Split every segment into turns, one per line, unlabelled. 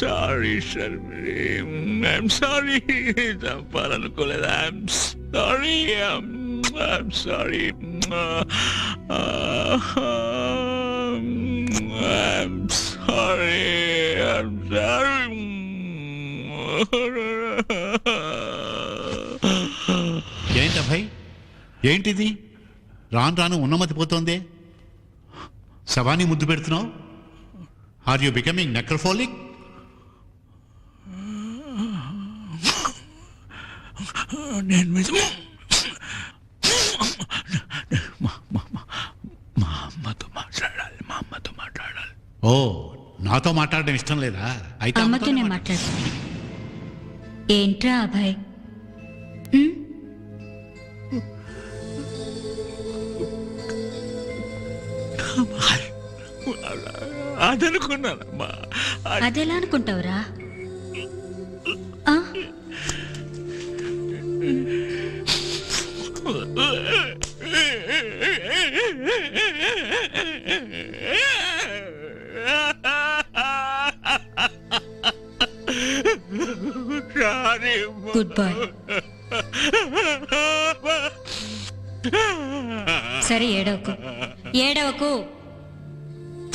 Sorry, Sharmini. I'm sorry. చంపాలనుకోలేదు. I'm sorry. I'm sorry. I'm sorry. I'm sorry.
ఏంటి అభయ్, ఏంటిది? రాను రాను ఉన్నమతి పోతోందే. శవాన్ని ముద్దు పెడుతున్నావు. Are you becoming necrophilic?
నేను మా అమ్మతో మాట్లాడాలి.
ఓ, నాతో మాట్లాడడం ఇష్టం లేదా? అయితే
అమ్మతోనే మాట్లాడుతుంది. ఏంట్రా అభయ్?
అదనుకున్నానమ్మా.
అదెలా అనుకుంటావురా? Good bye. సరే, ఏడవకు.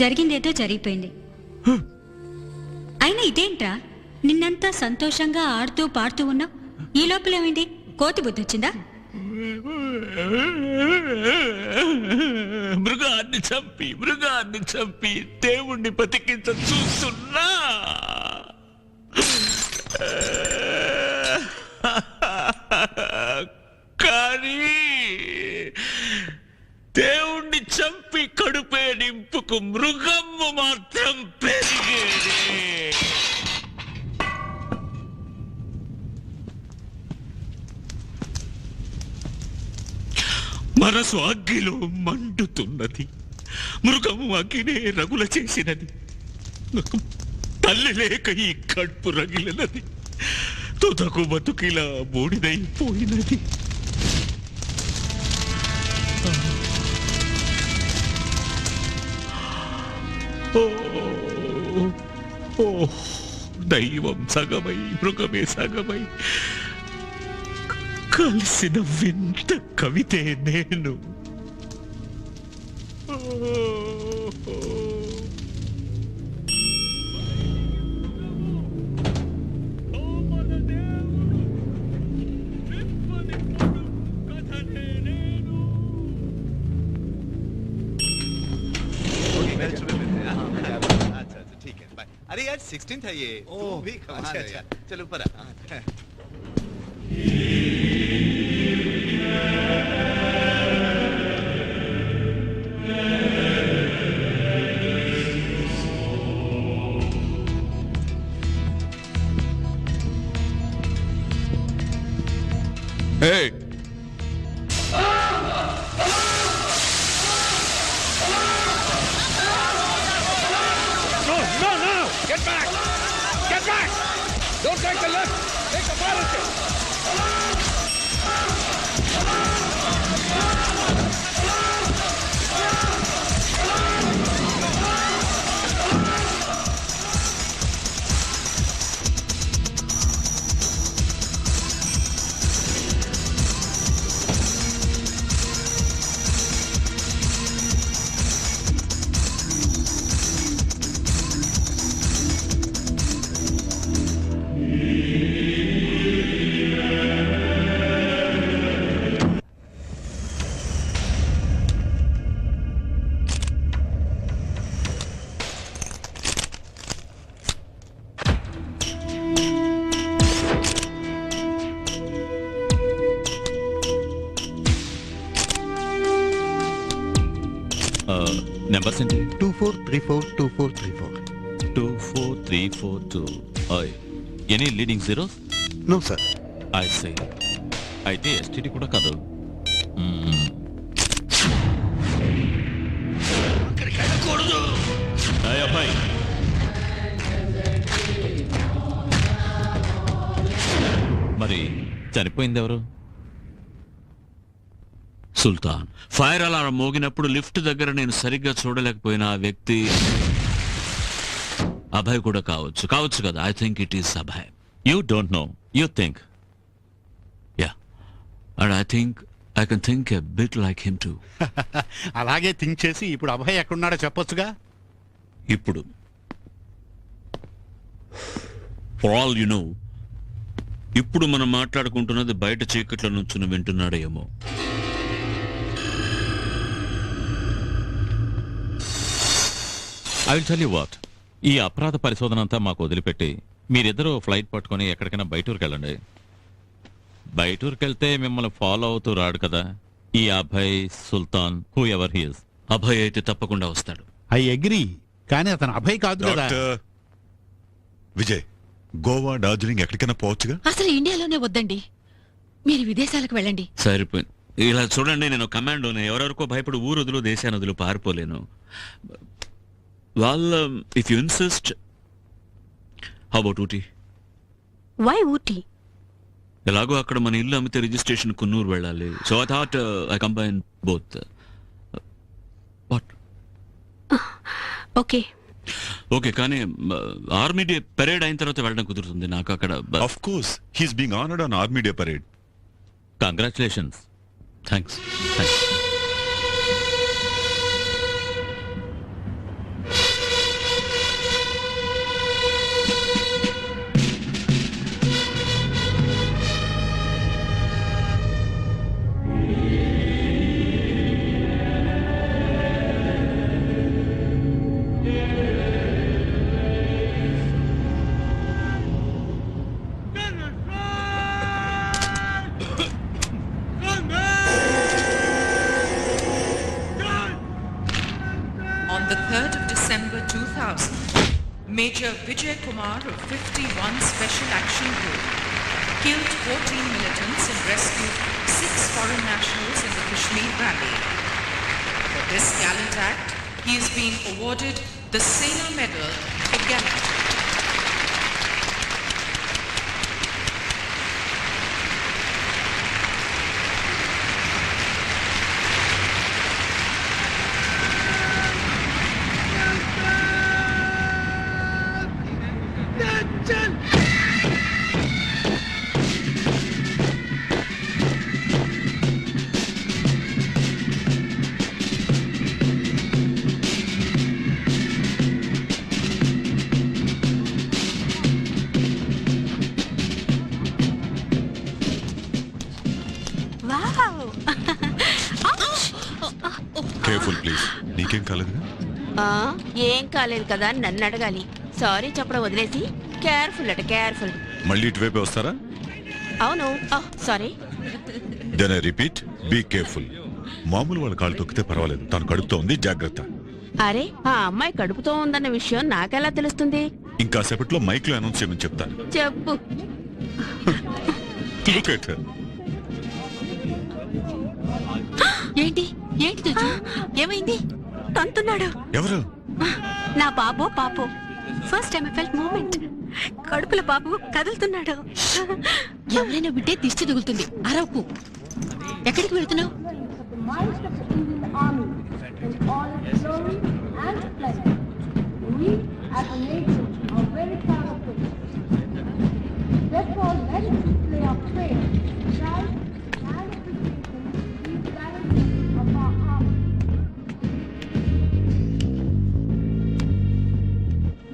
జరిగిందేదో జరిగిపోయింది. అయినా ఇదేంట్రా, నిన్నంతా సంతోషంగా ఆడుతూ పాడుతూ ఉన్నావు. ఈ లోపలేమైంది? కోతి బుద్ధి వచ్చిందా?
మృగాన్ని చంపి దేవుణ్ణి బతికించ చూస్తున్నా. కానీ దేవుణ్ణి చంపి కడుపే నింపుకు మృగమ్ము మాత్రం పెరిగేది. మనసు అగ్గిలో మండుతున్నది. మృగము అగ్గినే రగుల చేసినది. తల్లి లేక ఈ కడుపు రగిలినది. తుదకు బతుకిలా బూడిదైపోయినది. దైవం సగమై మృగమే సగమై కలిసిన వింత కవితే నేను.
अरे यार 16th है ये। ओह भी अच्छा चलो ऊपर आ।
Hey!
No! Get back! Don't take the left! Take the parachute!
Numbers ఏంటి?
24342434.
24342. Any leading zeros?
No sir.
I see. అయితే ఎస్టీడీ కూడా కాదు. అక్కడికి వెళ్ళకూడదు. అభయ్ అభయ్ మరి చనిపోయింది ఎవరు?
సుల్తాన్. ఫైర్ అలారం మోగినప్పుడు లిఫ్ట్ దగ్గర నేను సరిగ్గా చూడలేకపోయిన ఆ వ్యక్తి అభయ్ కూడా కావచ్చు కదా. I think it is Abhay.
You don't know, you think.
Yeah, and I think I can think a bit like him to.
అలాగే థింక్ చేసి ఇప్పుడు అభయ్ ఎక్కడున్నాడో చెప్పొచ్చుగా.
ఇప్పుడు ఫర్ ఆల్ యు నో, ఇప్పుడు మనం మాట్లాడుకుంటున్నది బయట చీకట్లో నుంచుని వింటున్నాడేమో.
I will tell you what, ఈ అపరాధ పరిశోధన అంతా మాకు వదిలిపెట్టి మీరిద్దరూ ఫ్లైట్ పట్టుకొని ఎక్కడికైనా బయటూరుకి వెళ్ళండి. బయటూరుకి వెళ్తే మిమ్మల్ని ఫాలో అవుతూ రాడు కదా ఈ Abhay Sultan, whoever he is.
Abhay అయితే తప్పకుండా వస్తాడు.
ఐ అగ్రీ, కానీ అతను అభయ్ కాదు కదా.
డాక్టర్ విజయ్, గోవా, డార్జిలింగ్ ఎక్కడికైనా పోవచ్చుగా.
అసలు ఇండియాలోనే వద్దండి, మీరు విదేశాలకు వెళ్ళండి.
సరిపోయింది. ఇలా చూడండి, నేను కమాండోని, ఎవరెవరికో భయపడి ఊరు వదులు దేశాన్ని వదులు పారిపోలేను. వాళ్ళ if you insist, how about Ooty?
Why Ooty?
ఎలాగో అక్కడ మన ఇల్లు అమ్మితే రిజిస్ట్రేషన్ కున్నూరు వెళ్ళాలి. So I thought I combine both. What?
Okay
okay, కానీ ఆర్మీ డే పెరేడ్ అయిన తర్వాత వెళ్ళడం కుదురుతుంది నాకు అక్కడ.
Of course, he's being honoured on army day parade.
Congratulations.
Thanks.
On the 3rd of December 2000, Major Vijay Kumar of 51 Special Action Group killed 14 militants and rescued 6 foreign nationals in the Kashmir Valley. For this gallant act, he is being awarded the Sena Medal for gallantry.
Careful please. నీకేం కాలేదుగా?
ఏం కాలేదు కదా నన్ను అడగాలి. Sorry చెప్పడం వదిలేసి careful అట careful.
మళ్ళీ ఇటువైపే వస్తారా?
అవును, sorry.
Then I repeat, be careful. మామూలు వాళ్ళ కాళ్ళు తొక్కితే పర్వాలేదు, తను కడుపుతో ఉంది, జాగ్రత్త.
అరే, ఆ అమ్మాయి కడుపుతో ఉందన్న విషయం నాకెలా తెలుస్తుంది?
ఇంకా సేపట్లో మైక్ లో అనౌన్స్ చేయమని చెప్తాను.
చెప్పు.
Look at her.
ఏంటి ఏంటి తేజు? ఏమైంది?
తంతున్నాడు.
ఎవరు?
నా బాబో పాపో. First time I felt movement. కడుపుల బాబు కదులుతున్నాడు.
ఎవరైనా వింటే దిష్టి తగులుతుంది. అరవకు. ఎక్కడికి వెళ్తున్నావు?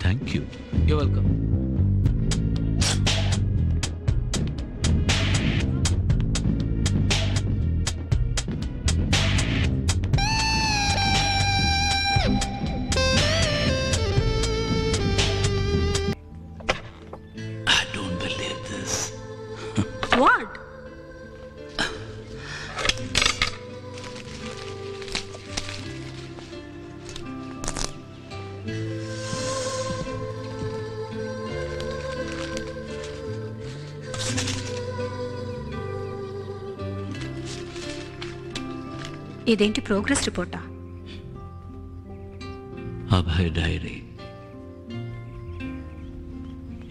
Thank you.
You welcome.
I don't believe this.
What? ఇదేంటి ప్రోగ్రెస్ రిపోర్టా?
అభయ్ డైరీ.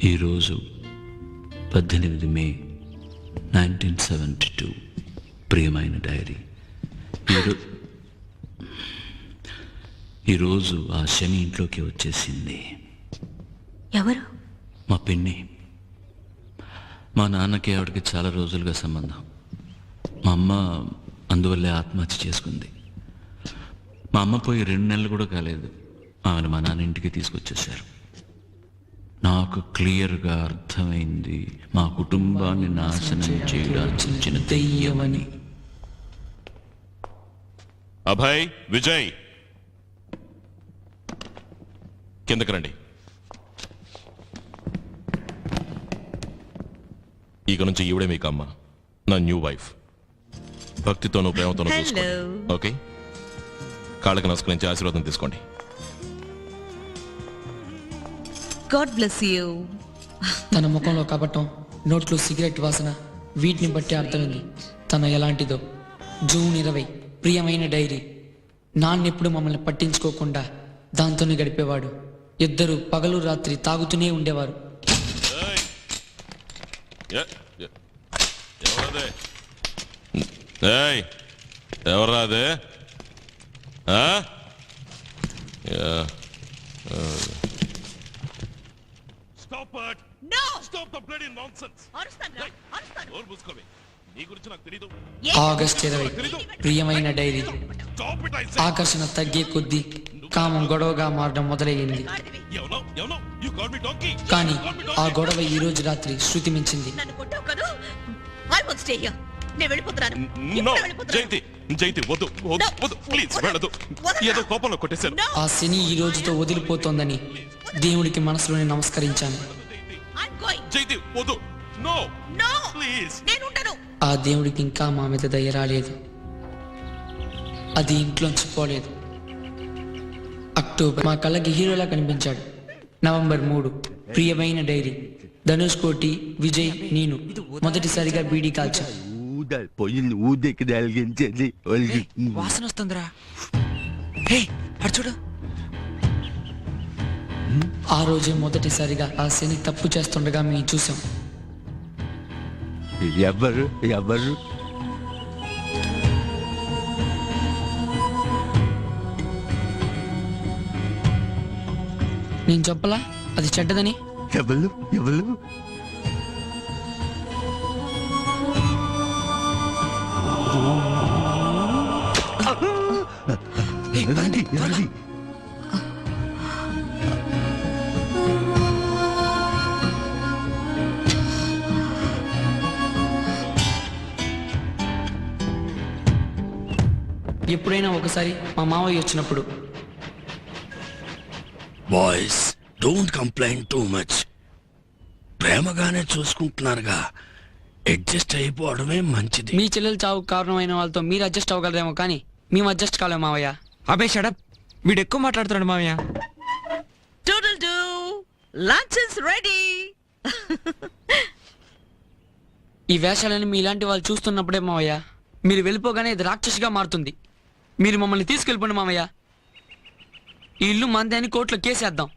ఈరోజు 18 మే 1972. ప్రియమైన డైరీ. ఈరోజు ఆ శని ఇంట్లోకి వచ్చేసింది.
ఎవరు?
మా పిన్ని. మా నాన్నకి ఆవిడకి చాలా రోజులుగా సంబంధం. మా అమ్మ అందువల్లే ఆత్మహత్య చేసుకుంది. మా అమ్మ పోయి 2 నెలలు కూడా కాలేదు. ఆమెను మా నాన్న ఇంటికి తీసుకొచ్చేశారు. నాకు క్లియర్గా అర్థమైంది మా కుటుంబాన్ని నాశనం చేయడానికి వచ్చిన దెయ్యమని.
అభయ్, విజయ్, కిందకి రండి. ఇక నుంచి ఈవిడే మీకు అమ్మ, నా న్యూ వైఫ్. భక్తితోనూ ప్రేమతోనూ చూసుకోండి. ఓకే, కాళ్ళకి నమస్కరించి ఆశీర్వాదం తీసుకోండి.
God bless you.
తన ముఖంలో కపటం, నోట్లో సిగరెట్ వాసన, వీటిని బట్టి అర్థమైంది తన ఎలాంటిదో. జూన్ 20. ప్రియమైన డైరీ. నాన్నెప్పుడు మమ్మల్ని పట్టించుకోకుండా దాంతోనే గడిపేవాడు. ఇద్దరు పగలు రాత్రి తాగుతూనే ఉండేవారు.
ఎవరా అదే?
ఆగస్ట్ 20. ప్రియమైన డైరీ. ఆకర్షణ తగ్గే కొద్దీ కామం గొడవగా మారడం మొదలయ్యింది. కానీ ఆ గొడవ ఈ రోజు రాత్రి శృతి మించింది. ఆ శని ఈ రోజుతో వదిలిపోతోందని దేవుడికి మనసులోనే నమస్కరించాను. ఆ దేవుడికి ఇంకా మా మీద దయ రాలేదు. అది ఇంట్లోంచి పోలేదు. అక్టోబర్. మా కళ్ళకి హీరోలా కనిపించాడు. నవంబర్ 3. ప్రియమైన డైరీ. ధనుష్ కోటి, విజయ్, నేను మొదటిసారిగా బీడీ కాల్చా.
వాసన వస్తుందిరా. చూడు.
ఆ రోజే మొదటిసారిగా ఆ శని తప్పు చేస్తుండగా మేము చూసాం.
ఎవరు ఎవరు?
నేను చెప్పలా అది చెడ్డదని?
ఎవరు ఎవరు?
ఎప్పుడైనా ఒకసారి మా మావయ్య వచ్చినప్పుడు,
boys don't complaint too much. ప్రేమగానే చూసుకుంటున్నారుగా, అడ్జస్ట్ అయిపోవడమే మంచిది.
మీ చెల్లెలు చావు కారణమైన వాళ్ళతో మీరు అడ్జస్ట్ అవ్వగలరేమో, కానీ మేము అడ్జస్ట్ కాలేము మావయ్య.
అబే షడప్, వీడు ఎక్కువ మాట్లాడుతున్నాడు మావయ్య. Lunch is ready.
ఈ వేషాలని మీ ఇలాంటి వాళ్ళు చూస్తున్నప్పుడే మావయ్య, మీరు వెళ్ళిపోగానే ఇది రాక్షసిగా మారుతుంది. మీరు మమ్మల్ని తీసుకెళ్ళిపోండి మావయ్య. ఈ ఇల్లు మందే అని కోర్టులో కేసేద్దాం.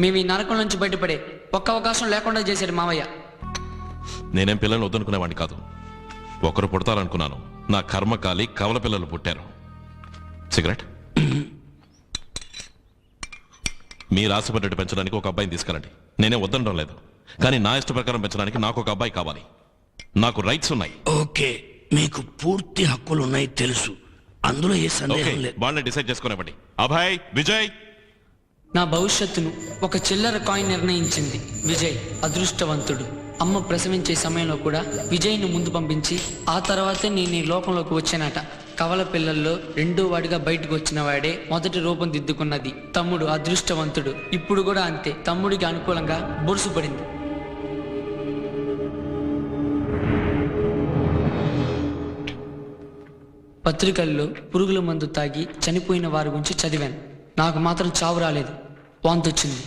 మేము ఈ నరకం నుంచి బయటపడే ఒక్క అవకాశం లేకుండా చేశాడు మావయ్య.
నేనేం పిల్లల్ని వద్దనుకునేవాడిని కాదు. ఒకరు పుడతారనుకున్నాను. నా కర్మకాలి కవల పిల్లలు పుట్టారు. సిగరెట్. మీరు ఆశపడ్డట్టు పెంచడానికి ఒక అబ్బాయిని తీసుకురండి. నేనే వద్దనడం లేదు, కానీ నా ఇష్ట ప్రకారం పెంచడానికి నాకు ఒక అబ్బాయి కావాలి. నాకు రైట్స్ ఉన్నాయి.
ఓకే, మీకు పూర్తి హక్కులు ఉన్నాయి తెలుసు, అందులో ఏ సందేహం లేదు.
వాళ్ళని డిసైడ్ చేసుకునేవ్వండి. అభయ్, విజయ్.
నా భవిష్యత్తును ఒక చిల్లర కాయిన్ నిర్ణయించింది. విజయ్ అదృష్టవంతుడు. అమ్మ ప్రసవించే సమయంలో కూడా విజయ్ను ముందు పంపించి ఆ తర్వాతే నేను ఈ లోకంలోకి వచ్చానట. కవల పిల్లల్లో రెండో వాడిగా బయటకు వచ్చిన వాడే మొదటి రూపం దిద్దుకున్నది. తమ్ముడు అదృష్టవంతుడు. ఇప్పుడు కూడా అంతే, తమ్ముడికి అనుకూలంగా బొరుసు పడింది. పత్రికల్లో పురుగుల మందు తాగి చనిపోయిన వారి గురించి చదివాను. నాకు మాత్రం చావు రాలేదు, వాంతొచ్చింది.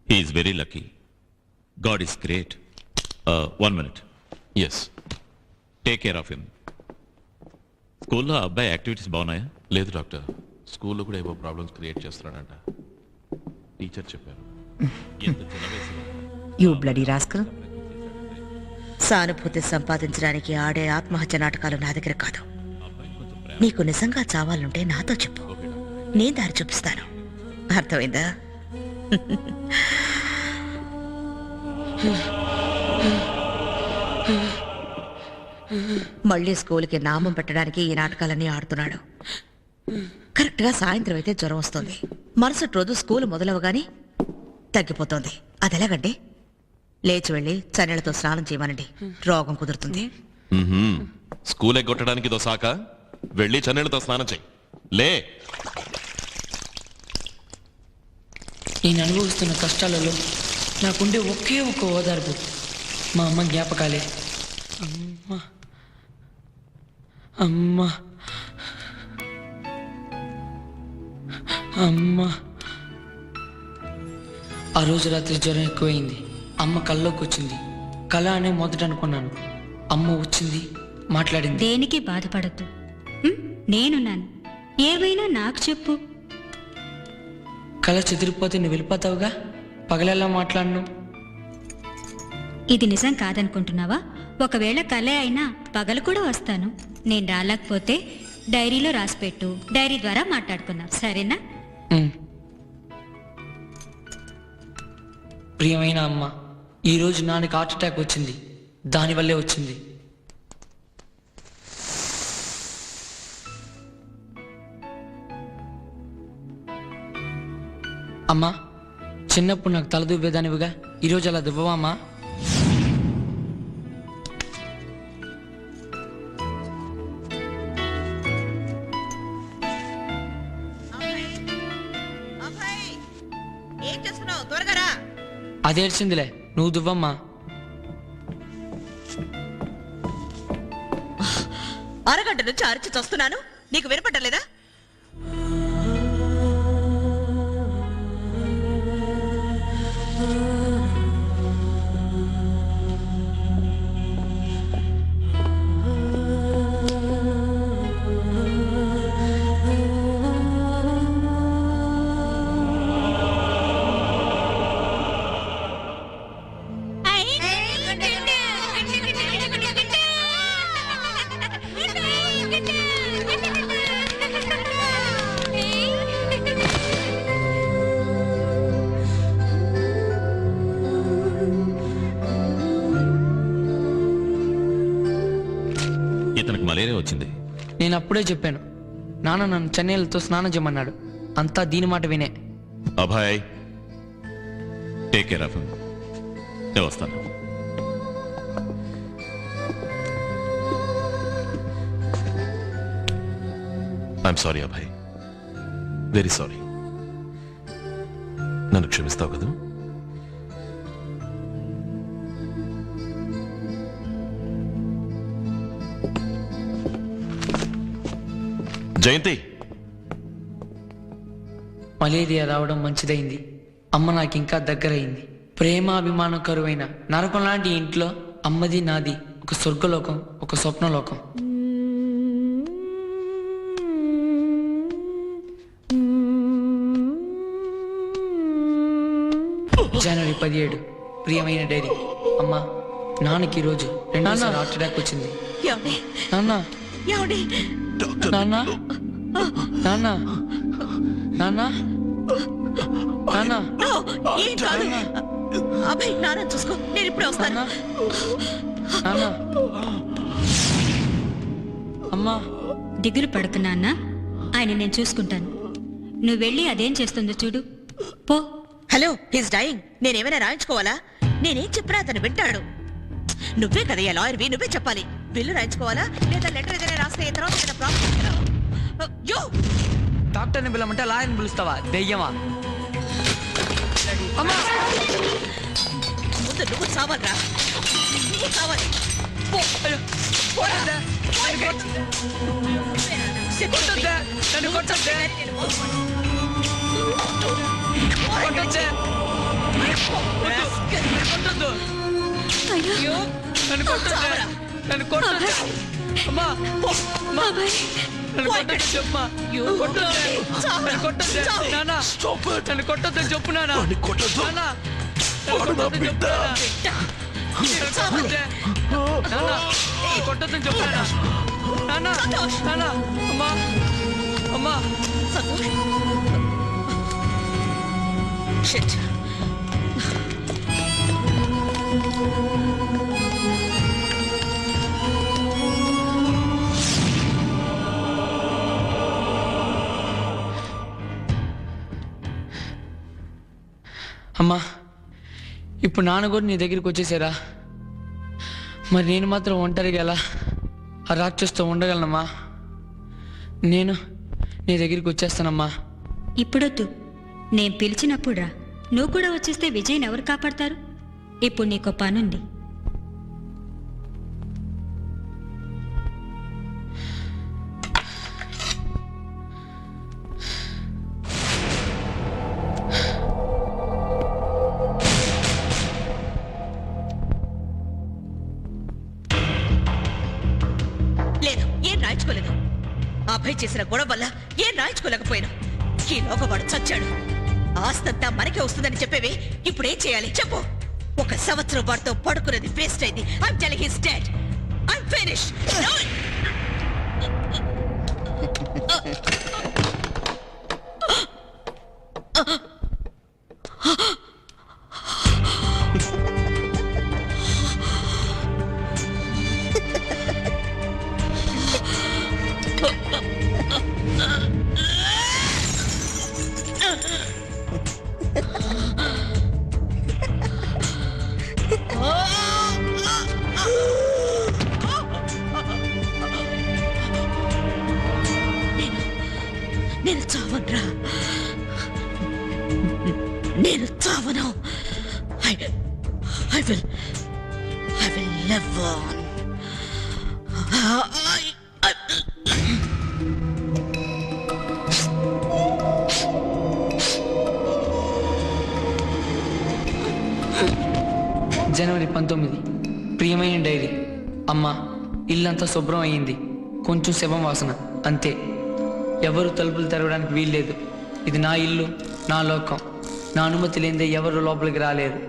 He is very lucky. God is great. 1 minute.
Yes.
Take care of him. స్కూల్లో అబ్బాయి యాక్టివిటీస్ బాగున్నాయా?
లేదు డాక్టర్, స్కూల్లో కూడా ఏవో ప్రాబ్లమ్స్ క్రియేట్ చేస్తున్నాడంట. టీచర్ చెప్పారు.
You bloody rascal. సానుభూతి సంపాదించడానికి ఆడే ఆత్మహత్య నాటకాలు నా దగ్గర కాదు. నీకు నిజంగా చావాలంటే నాతో చెప్పు, నేను దారి చూపిస్తాను. అర్థమైందా? మళ్ళీ స్కూల్కి నామం పెట్టడానికి ఈ నాటకాలన్నీ ఆడుతున్నాడు. కరెక్ట్గా సాయంత్రం అయితే జ్వరం వస్తుంది. మరుసటి రోజు స్కూల్ మొదలవగానే తగ్గిపోతుంది. అది ఎలాగండి? లేచి వెళ్ళి చన్నీళ్లతో స్నానం చేయమనండి, రోగం కుదురుతుంది.
స్కూల్ ఎగ్గొట్టడానికి ఇదో సాక? వెళ్ళి చన్నీళ్ళతో స్నానం చెయ్యి. లే.
నేను అనుభవిస్తున్న కష్టాలలో నాకుండే ఒకే ఒక ఓదార్పు మా అమ్మ జ్ఞాపకాలే. అమ్మా అమ్మా అమ్మా. ఆ రోజు రాత్రి జ్వరం ఎక్కువైంది. అమ్మ కల్లోకి వచ్చింది. కళ అనే మొదట అనుకున్నాను. అమ్మ వచ్చింది, మాట్లాడింది.
దేనికి బాధపడద్దు, నేనున్నాను. ఏమైనా నాకు చెప్పు.
కళ చెదిరిపోతే నువ్వు వెళ్ళిపోతావుగా. పగలెలా మాట్లాడను?
ఇది నిజం కాదనుకుంటున్నావా? ఒకవేళ కలే అయినా పగలు కూడా వస్తాను. నేను రాలేకపోతే డైరీలో రాసిపెట్టు, డైరీ ద్వారా మాట్లాడుకుందాం, సరేనా?
ప్రియమైన అమ్మ, ఈరోజు నాన్నకి హార్ట్ అటాక్ వచ్చింది. దానివల్లే వచ్చింది. అమ్మా, చిన్నప్పుడు నాకు తల దువ్వేదానివిగా, ఈరోజు అలా దువ్వవా అమ్మా? అదేడ్చిందిలే, నువ్వు దువ్వమ్మా.
అరగంట నుంచి అరిచి చస్తున్నాను, నీకు వినపడలేదా?
ఇతనికి మలేరియా వచ్చింది.
నేను అప్పుడే చెప్పాను. నాన్న నన్ను చన్నీళ్ళతో స్నానం చేయమన్నాడు. అంతా దీని మాట వినే.
Abhay, take care of him. నేను వస్తాను.
I'm sorry Abhay, very sorry. నన్ను క్షమిస్తావు కదా? జయంతి,
మలేరియా రావడం మంచిదైంది. అమ్మ నాకు ఇంకా దగ్గరైంది. ప్రేమాభిమానం కరువైన నరకం లాంటి ఇంట్లో అమ్మది నాది ఒక స్వర్గలోకం, ఒక స్వప్నలోకం. జనవరి 17. ప్రియమైన డైరీ. అమ్మా, నాన్నకి ఈరోజు 2 హార్ట్ అటాక్ వచ్చింది. నాన్న నాన్న నాన్న నాన్న నాన్న
అబ్బాయి, నాన్న చూసుకో, నేను ఇప్పుడే వస్తాను.
నాన్న. అమ్మా,
దిగులు పడకు నాన్న, ఆయన నేను చూసుకుంటాను. నువ్వు వెళ్ళి అదేం చేస్తుందో చూడు, పో.
Hello, he's dying. నేనేమైనా రాయించుకోవాలా? నేనేం చెప్పినా అతను వింటాడు. నువ్వే కదా లాయర్వి, నువ్వే చెప్పాలి. బిల్లు రాయించుకోవాలా లేదా లెటర్ ఏదైనా రాస్తే తర్వాత ప్రాబ్లం.
డాక్టర్ని పిలవమంటే లాయర్ని పిలుస్తావా? దెయ్యమా?
ముందు నువ్వు చావాలరా, నువ్వు చావాలి.
అమ్మా నన్ను కొట్టొద్దని చెప్పమ్మా. నన్ను కొట్టొద్దు నాన్న. నన్ను కొట్టొద్దని చెప్పు నాన్న. నాన్న నన్ను కొట్టొద్దని చెప్పు కొట్టొద్దని చెప్పు నాన్న. నాన్న అమ్మా అమ్మా. అమ్మా ఇప్పుడు నాన్న కూడా నీ దగ్గరికి వచ్చేసారా? మరి నేను మాత్రం ఒంటరిగా ఎలా ఆ రాక్షసుతో ఉండగలనమ్మా? నేను నీ దగ్గరికి వచ్చేస్తానమ్మా.
ఇప్పుడొద్దు, నేను పిలిచినప్పుడు రా. నువ్వు కూడా వచ్చేస్తే విజయ్ని ఎవరు కాపాడతారు? ఇప్పుడు నీకో పనుంది.
లేదు, ఏం రాయించుకోలేదు. అభయ్ చేసిన గొడవ వల్ల ఏం రాయించుకోలేకపోయాను. ఈ లోకవాడు చచ్చాడు. ఆస్తంతా మనకే వస్తుందని చెప్పేవి ఇప్పుడేం చేయాలి చెప్పు? 1 సంవత్సరం వాడితో పడుకున్నది వేస్ట్ అయింది. I'm telling he's dead. I'm finished. No! నేను చావనరా. నేను చావను. I will live on.
జనవరి 19. ప్రియమైన డైరీ. అమ్మా, ఇల్లంతా శుభ్రం అయ్యింది. కొంచెం శవం వాసన అంతే. ఎవరు తలుపులు తెరవడానికి వీల్లేదు. ఇది నా ఇల్లు, నా లోకం. నా అనుమతి లేనిదే ఎవరు లోపలికి రాలేరు.